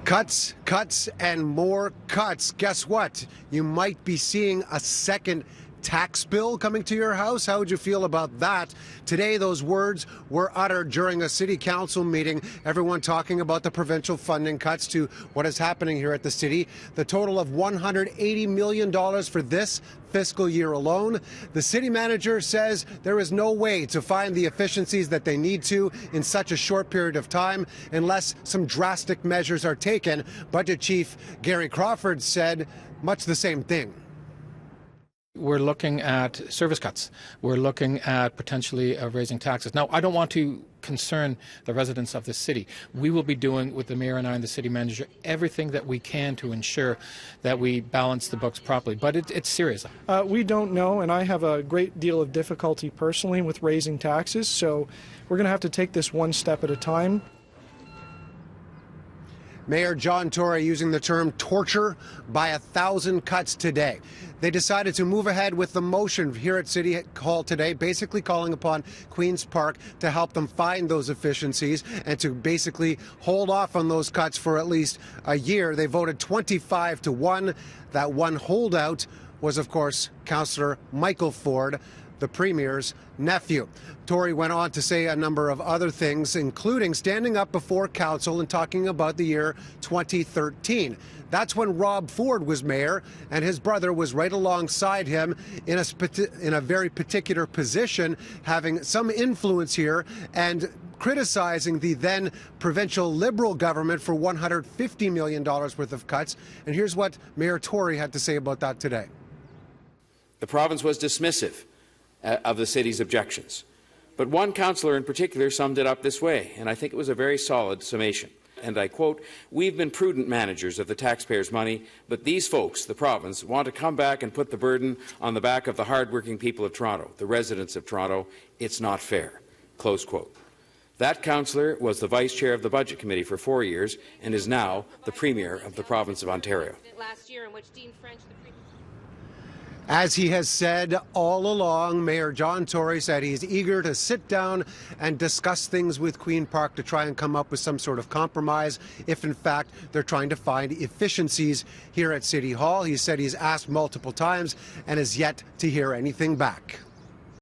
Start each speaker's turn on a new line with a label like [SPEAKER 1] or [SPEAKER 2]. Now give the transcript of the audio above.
[SPEAKER 1] Cuts, cuts, and more cuts. Guess what? You might be seeing a second tax bill coming to your house. How would you feel about that? Today, those words were uttered during a city council meeting. Everyone talking about the provincial funding cuts to what is happening here at the city. The total of $180 million for this fiscal year alone. The city manager says there is no way to find the efficiencies that they need to in such a short period of time unless some drastic measures are taken. Budget Chief Gary Crawford said much the same thing.
[SPEAKER 2] We're looking at service cuts. We're looking at potentially raising taxes. Now, I don't want to concern the residents of the city. We will be doing, with the mayor and I and the city manager, everything that we can to ensure that we balance the books properly. But it's serious.
[SPEAKER 3] We don't know, and I have a great deal of difficulty personally with raising taxes, so we're going to have to take this one step at a time.
[SPEAKER 1] Mayor John Tory using the term torture by 1,000 cuts today. They decided to move ahead with the motion here at City Hall today, basically calling upon Queen's Park to help them find those efficiencies and to basically hold off on those cuts for at least a year. They voted 25-1. That one holdout was, of course, Councillor Michael Ford, the Premier's nephew. Tory went on to say a number of other things, including standing up before Council and talking about the year 2013. That's when Rob Ford was mayor, and his brother was right alongside him in a very particular position, having some influence here and criticizing the then provincial Liberal government for $150 million worth of cuts. And here's what Mayor Tory had to say about that today.
[SPEAKER 4] The province was dismissive of the city's objections. But one councillor in particular summed it up this way, and I think it was a very solid summation. And I quote, "We've been prudent managers of the taxpayers' money, but these folks, the province, want to come back and put the burden on the back of the hard-working people of Toronto, the residents of Toronto. It's not fair." Close quote. That councillor was the vice chair of the Budget Committee for 4 years and is now the Premier of the province of Ontario.
[SPEAKER 1] As he has said all along, Mayor John Tory said he's eager to sit down and discuss things with Queen Park to try and come up with some sort of compromise if, in fact, they're trying to find efficiencies here at City Hall. He said he's asked multiple times and has yet to hear anything back.